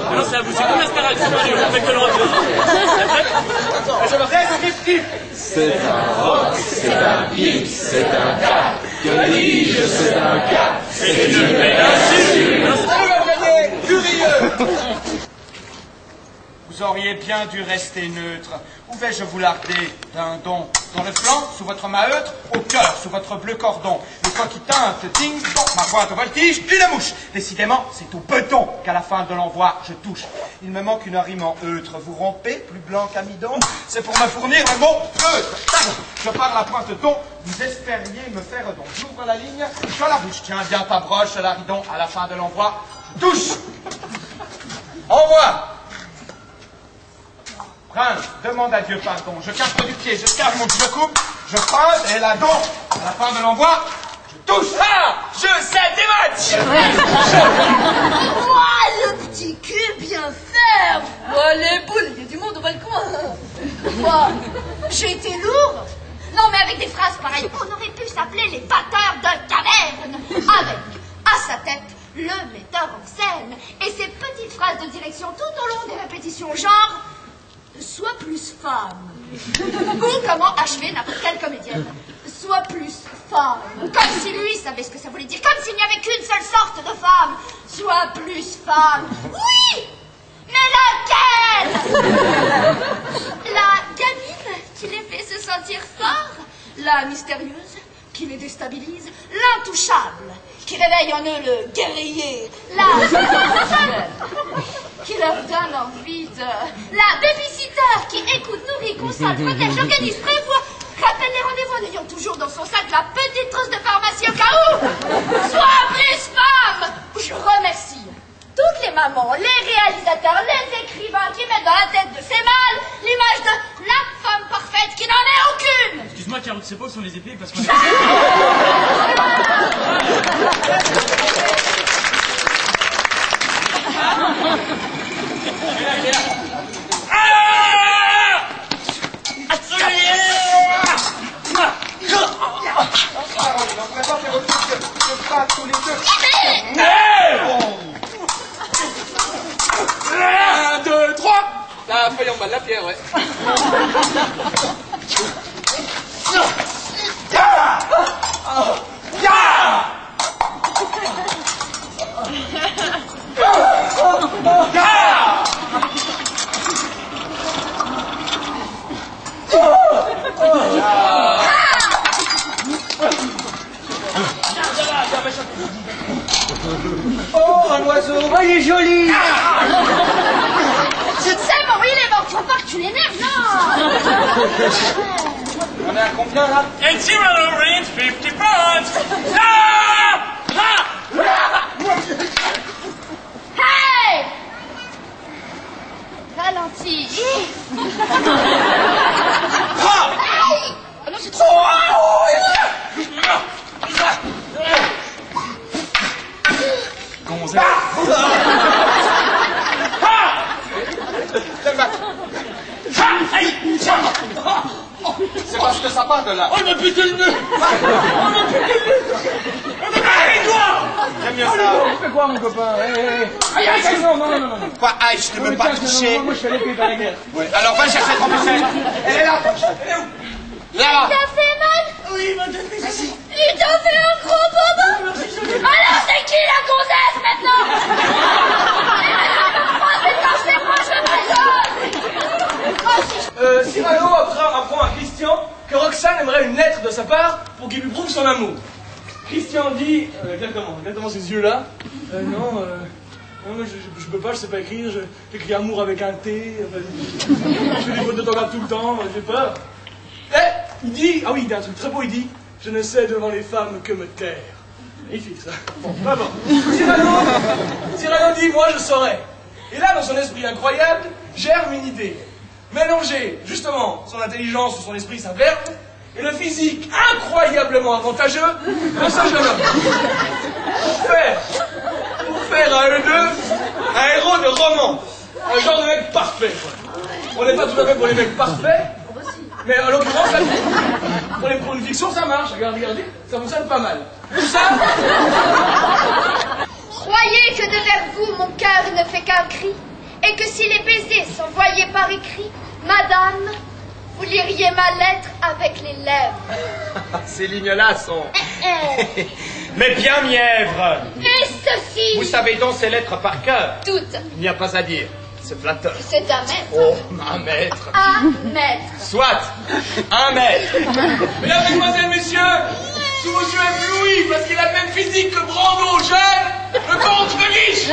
Alors ça vous c'est comme l'astarac, c'est pas dur, on fait que le retour. C'est un rock, c'est un pip, c'est un cap. Que dis-je, c'est un cap. C'est une péninsule. Curieux. Vous auriez bien dû rester neutre. Où vais-je vous larder, dindon? Dans le flanc, sous votre maheutre, au cœur, sous votre bleu cordon. Le toit qui teinte, ding dong, ma pointe au voltige, une mouche. Décidément, c'est au beton qu'à la fin de l'envoi, je touche. Il me manque une rime en eutre. Vous rompez, plus blanc qu'amidon. C'est pour me fournir le mot eutre. Tac, je pars la pointe don. Vous espériez me faire don. J'ouvre la ligne, sur la bouche. Tiens bien ta broche, l'aridon. À la fin de l'envoi, je touche. Envoie. Prince, demande à Dieu pardon. Je casse du pied, je carre mon je coupe, je prince et là donc, à la fin de l'envoi, je touche. Ah, je sais des matchs. Moi, le petit cul bien ferme. Moi, les boules, il y a du monde au balcon. Moi, j'ai été lourd. Non, mais avec des phrases pareilles, on aurait pu s'appeler les batteurs de caverne. Avec, à sa tête, le metteur en scène. Et ces petites phrases de direction tout au long des répétitions, genre... Sois plus femme. Ou comment achever n'importe quelle comédienne. Sois plus femme. Comme si lui savait ce que ça voulait dire. Comme s'il n'y avait qu'une seule sorte de femme. Sois plus femme. Oui, mais laquelle? La gamine qui les fait se sentir forts. La mystérieuse qui les déstabilise. L'intouchable qui réveille en eux le guerrier. La qui leur donne envie de... La babysitter qui écoute, nourrit, console, protège, organise, prévoit, rappelle les rendez-vous en ayant toujours dans son sac la petite trousse de pharmacie au cas où. Sois plus femme. Je remercie toutes les mamans, les réalisateurs, les écrivains qui mettent dans la tête de ces mâles l'image de la femme parfaite qui n'en est aucune. Excuse-moi, Carotte, c'est pas où sont les épées parce qu'on... Un, deux, trois. La feuille en bas de la pierre, ouais. Oh, un oiseau, oh, il est joli. Je te sais, bon, oui, il est mort. Tu veux pas que tu l'énerves, non? On est à combien, là? And zero range 50 pounds. Ah! Ah! Hey! Ralentis. Ah non, c'est trop... Gonzalo. C'est parce que ça part de là. On m'a pété le nez. On m'a pété le nez. On m'a pété les doigts. J'aime mieux ça. Tu fais quoi, mon copain? Aïe, aïe, non, non, non, non. Quoi, aïe, je ne veux pas toucher. Moi, je suis à l'épée par la guerre. Ouais. Alors, va chercher ton pichet. Elle est là. Elle est où? Là. T'as fait mal? Oui, il m'a donné ça. Il t'a fait un gros bobo? Alors c'est qui la gonzesse maintenant? Cyrano apprend à Christian que Roxane aimerait une lettre de sa part pour qu'il lui prouve son amour. Christian dit, exactement ces yeux-là, non, moi, je peux pas, je sais pas écrire, j'écris amour avec un T, je fais des fautes d'autographe tout le temps, j'ai peur. Et il dit, ah oui, il dit un truc très beau, il dit, je ne sais devant les femmes que me taire. Magnifique ça. Bon, pas bon. Cyrano dit, moi je saurais. Et là, dans son esprit incroyable, germe une idée. Mélanger, justement, son intelligence ou son esprit, sa verve, et le physique incroyablement avantageux de ce jeune homme. Pour faire à eux deux un héros de roman. Un genre de mec parfait, quoi. On n'est pas tout à fait pour les mecs parfaits, Mais en l'occurrence, là, pour une fiction, ça marche. Regardez, ça fonctionne pas mal. Tout ça. Croyez que devers vous, mon cœur ne fait qu'un cri, et que si les baisers s'envoyaient par écrit, madame, vous liriez ma lettre avec les lèvres. Ces lignes-là sont... Mais bien mièvres. Et ceci. Vous savez donc ces lettres par cœur. Toutes. Il n'y a pas à dire. C'est flatteur. C'est un maître. Oh, un maître. Un maître. Soit. Un maître. Mesdames, mesdemoiselles, messieurs, sous vos yeux éblouis, parce qu'il a le même physique que Brando jeune, le comte de Guiche.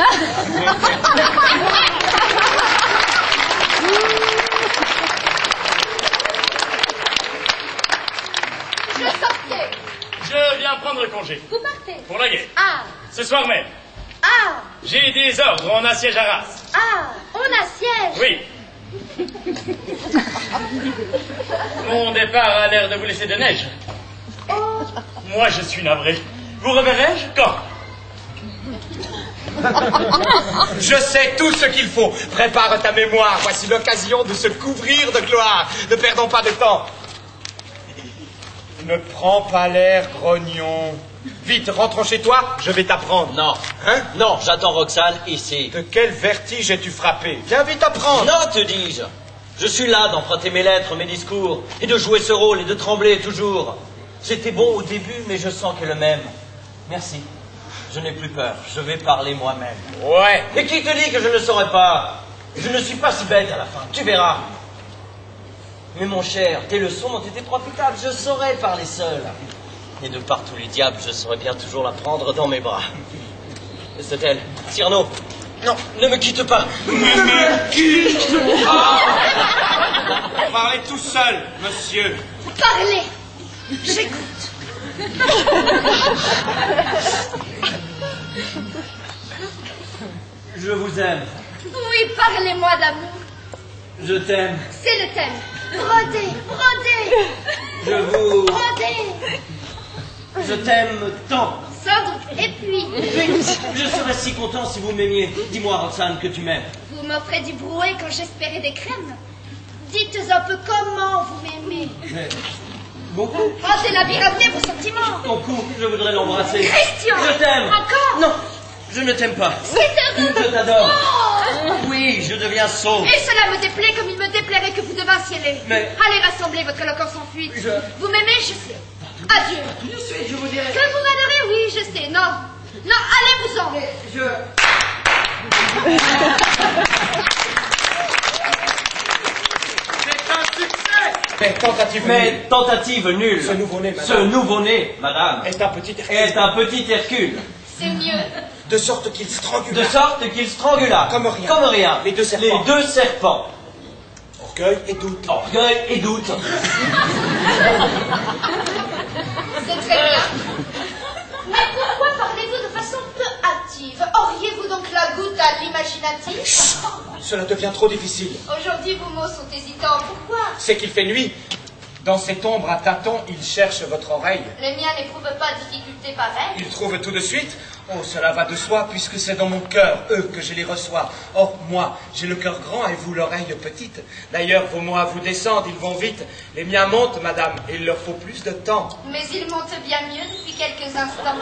Je sortais. Je viens prendre congé. Vous partez. Pour la guerre. Ah. Ce soir même. Ah. J'ai des ordres, on assiège Arras. Ah. On assiège. Oui. Mon départ a l'air de vous laisser de neige. Oh. Moi, je suis navré. Vous reverrai-je quand? Je sais tout ce qu'il faut. Prépare ta mémoire. Voici l'occasion de se couvrir de gloire. Ne perdons pas de temps. Ne prends pas l'air grognon. Vite, rentrons chez toi, je vais t'apprendre. Non. Hein? Non, j'attends Roxane ici. De quel vertige es-tu frappé? Viens vite apprendre. Non, te dis-je. Je suis là d'emprunter mes lettres, mes discours, et de jouer ce rôle et de trembler toujours. C'était bon au début, mais je sens qu'elle m'aime. Merci. Je n'ai plus peur. Je vais parler moi-même. Ouais. Et qui te dit que je ne saurais pas? Je ne suis pas si bête à la fin. Tu verras. Mais mon cher, tes leçons m'ont été profitables. Je saurais parler seul. Et de par tous les diables, je saurais bien toujours la prendre dans mes bras. C'est elle. Cyrano. Non, ne me quitte pas. Ne me quitte pas. Parlez tout seul, monsieur. Parlez. J'écoute. Je vous aime. Oui, parlez-moi d'amour. Je t'aime. C'est le thème. Brodez, brodez. Je vous... Brodez. Je t'aime tant. Sans doute. Et puis, Je serais si content si vous m'aimiez. Dis-moi, Roxane, que tu m'aimes. vous m'offrez du brouet quand j'espérais des crèmes. Dites un peu comment vous m'aimez. Mais... beaucoup. Ah, c'est labyrinthe vos sentiments. Ton cou, je voudrais l'embrasser. Christian. Je t'aime. Encore. Non, je ne t'aime pas. C'est heureux. Je t'adore. Oh. Oui, je deviens sot. Et cela me déplaît comme il me déplairait que vous devinssiez laid. Mais- Allez rassembler votre éloquence en fuite. Je- Vous m'aimez, je sais. Adieu. Tout de suite, je vous dirai. Que vous m'adorez, oui, je sais. Non. Non, allez-vous-en. Je... C'est un succès. Mais tentative Mais nulle. tentative nulle. Ce nouveau-né, madame. Ce nouveau-né, madame, Est un petit Hercule. est un petit Hercule. C'est mieux. De sorte qu'il strangula. De sorte qu'il strangula. Comme rien. Comme rien. Les deux serpents. Les deux serpents. Orgueil et doute. Orgueil et doute. C'est très bien. Mais pourquoi parlez-vous de façon peu active? Auriez-vous donc la goutte à l'imaginatif? Cela devient trop difficile. Aujourd'hui, vos mots sont hésitants. Pourquoi? C'est qu'il fait nuit. Dans cette ombre à tâtons, il cherche votre oreille. Les miens n'éprouvent pas de difficulté pareille. Il trouve tout de suite. Oh, cela va de soi, puisque c'est dans mon cœur, eux, que je les reçois. Or, moi, j'ai le cœur grand et vous l'oreille petite. D'ailleurs, vos mots à vous descendent, ils vont vite. Les miens montent, madame, et il leur faut plus de temps. Mais ils montent bien mieux depuis quelques instants.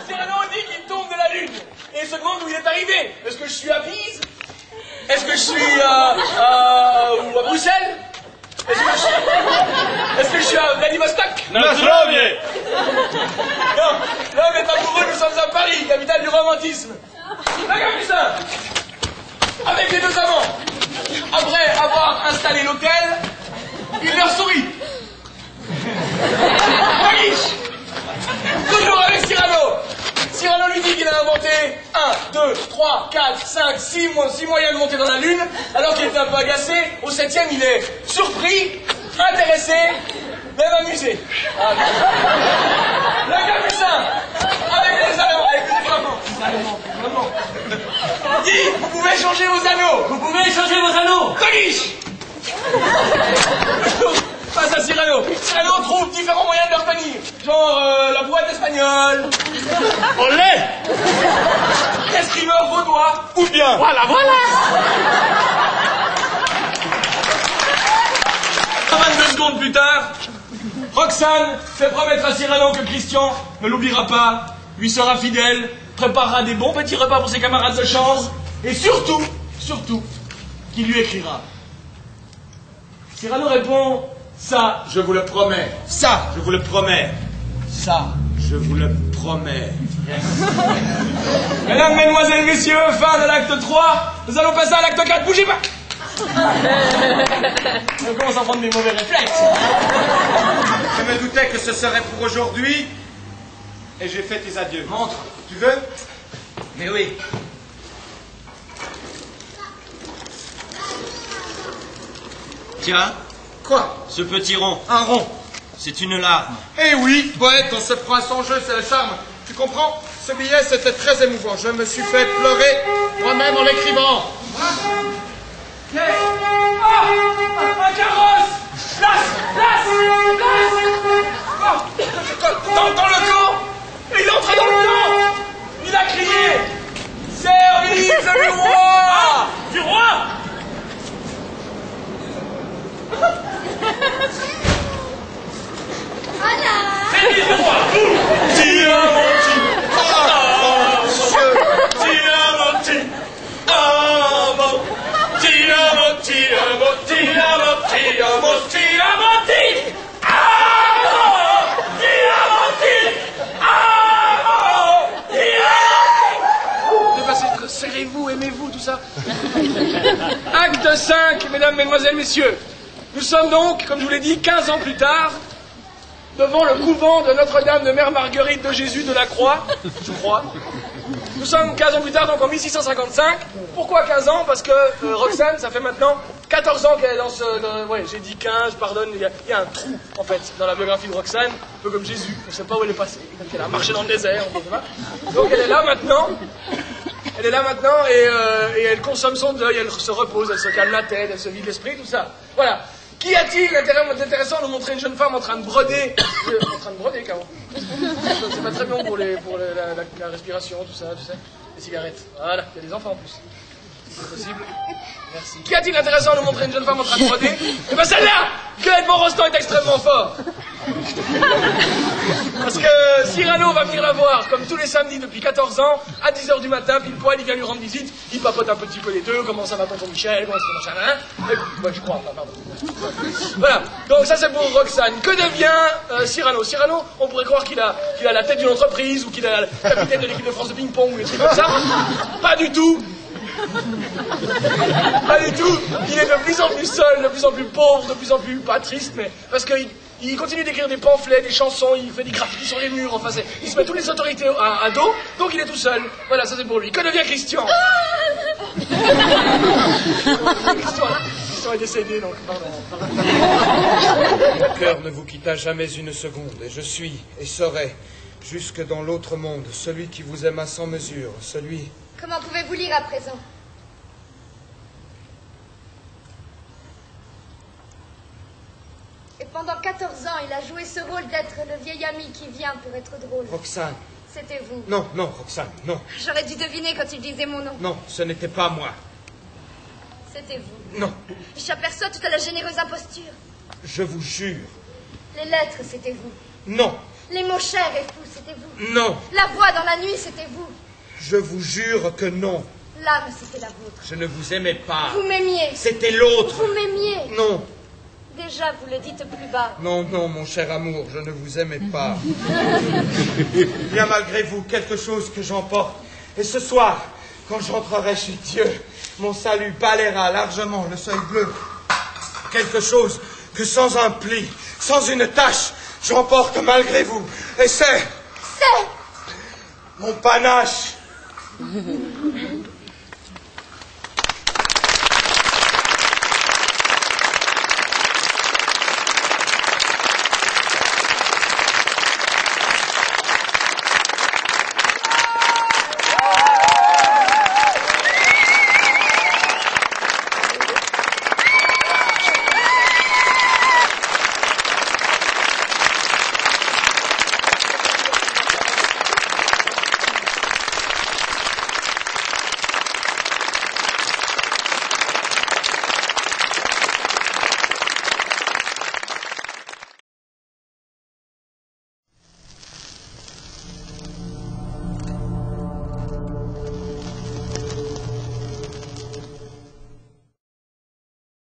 Cyrano dit qu'il tombe de la lune. Et il se demande où il est arrivé. Est-ce que je suis à Pise? Est-ce que je suis à Bruxelles? Est-ce que je suis à Vladivostok? Na zdrowie! Non, mais amoureux, nous sommes à Paris, capitale du romantisme. La Capucin, avec les deux amants, après avoir installé l'hôtel, il leur sourit. Magiche, toujours avec Cyrano. Cyrano lui dit qu'il a inventé 1, 2, 3, 4, 5, 6 moyens de monter dans la Lune, alors qu'il était un peu agacé. Au 7e, il est surpris, intéressé, même amusé. Ah, le Capucin, avec les Allemands, avec les Allemands. Dit, vous pouvez changer vos anneaux. Vous pouvez changer vos anneaux. Magiche. Face à Cyrano. Cyrano trouve différents moyens de le retenir. Genre la boîte espagnole. Olé! L'escrimeur vaudois. Ou bien, Voilà, voilà! 22 secondes. secondes plus tard, Roxane fait promettre à Cyrano que Christian ne l'oubliera pas, lui sera fidèle, préparera des bons petits repas pour ses camarades de chambre, et surtout, qu'il lui écrira. Cyrano répond, ça, je vous le promets. Ça, je vous le promets. Ça, je vous le promets. Mesdames, mesdemoiselles, messieurs, fin de l'acte 3, nous allons passer à l'acte 4, bougez pas. On commence à prendre des mauvais réflexes. Je me doutais que ce serait pour aujourd'hui, et j'ai fait tes adieux. Montre. Tu veux? Mais oui. Tiens, Quoi? ce petit rond, Un rond. c'est une larme. Eh oui, poète, on se prend à son jeu, c'est le charme. Tu comprends? Ce billet, c'était très émouvant. Je me suis fait pleurer moi-même en l'écrivant. Un carrosse. Place. Dans le camp. Et il entre dans le camp. Il a crié, service du roi. Du roi! Service du roi! Serrez-vous, aimez-vous, tout ça. Acte 5, mesdames, mesdemoiselles, messieurs. Nous sommes donc, comme je vous l'ai dit, 15 ans plus tard, devant le couvent de Notre-Dame de Mère Marguerite de Jésus de la Croix, je crois. Nous sommes 15 ans plus tard, donc en 1655. Pourquoi 15 ans? Parce que Roxane, ça fait maintenant 14 ans qu'elle est dans ce... ouais, j'ai dit 15, pardonne, il y a un trou, en fait, dans la biographie de Roxane, un peu comme Jésus, on ne sait pas où elle est passée. Donc elle a marché dans le désert, on ne sait pas. Donc elle est là maintenant. Elle est là maintenant et elle consomme son deuil, elle se repose, elle se calme la tête, elle se vide l'esprit, tout ça. Voilà. Qu'y a-t-il d'intéressant de montrer une jeune femme en train de broder en train de broder, Caro. C'est pas très bon pour la respiration, tout ça, tu sais. Les cigarettes. Voilà, il y a des enfants en plus. C'est possible. Merci. Qu'y a-t-il d'intéressant de montrer une jeune femme en train de broder? Eh ben celle-là! Que Edmond Rostand est extrêmement fort. Parce que Cyrano va venir la voir, comme tous les samedis depuis 14 ans, à 10h du matin, pile poil, il vient lui rendre visite, il papote un petit peu les deux, comment ça va tonton Michel, comment ça va machin, ouais, je crois, pardon. Voilà, donc ça c'est pour Roxane. Que devient Cyrano? Cyrano, on pourrait croire qu'il a la tête d'une entreprise, ou qu'il a la capitaine de l'équipe de France de ping-pong, ou des trucs comme ça. Pas du tout. Pas du tout. Il est de plus en plus seul, de plus en plus pauvre, de plus en plus, pas triste, mais parce qu'il continue d'écrire des pamphlets, des chansons, il fait des graffitis sur les murs, enfin il se met toutes les autorités à dos, donc il est tout seul. Voilà, ça c'est pour lui. Que devient Christian? Christian est décédé, donc pardon. Mon cœur ne vous quitta jamais une seconde, et je suis, et serai, jusque dans l'autre monde, celui qui vous aima sans mesure, celui... Comment pouvez-vous lire à présent? Et pendant 14 ans, il a joué ce rôle d'être le vieil ami qui vient pour être drôle. Roxane. C'était vous. Non, Roxane, non. J'aurais dû deviner quand il disait mon nom. Non, ce n'était pas moi. C'était vous. Non. J'aperçois toute la généreuse imposture. Je vous jure. Les lettres, c'était vous. Non. Les mots chers et fous, c'était vous. Non. La voix dans la nuit, c'était vous. Je vous jure que non. L'âme, c'était la vôtre. Je ne vous aimais pas. Vous m'aimiez. C'était l'autre. Vous m'aimiez. Non. Déjà, vous le dites plus bas. Non, mon cher amour, je ne vous aimais pas. Il y a malgré vous quelque chose que j'emporte. Et ce soir, quand j'entrerai chez Dieu, mon salut balayera largement le seuil bleu. Quelque chose que sans un pli, sans une tache, j'emporte malgré vous. Et c'est... mon panache.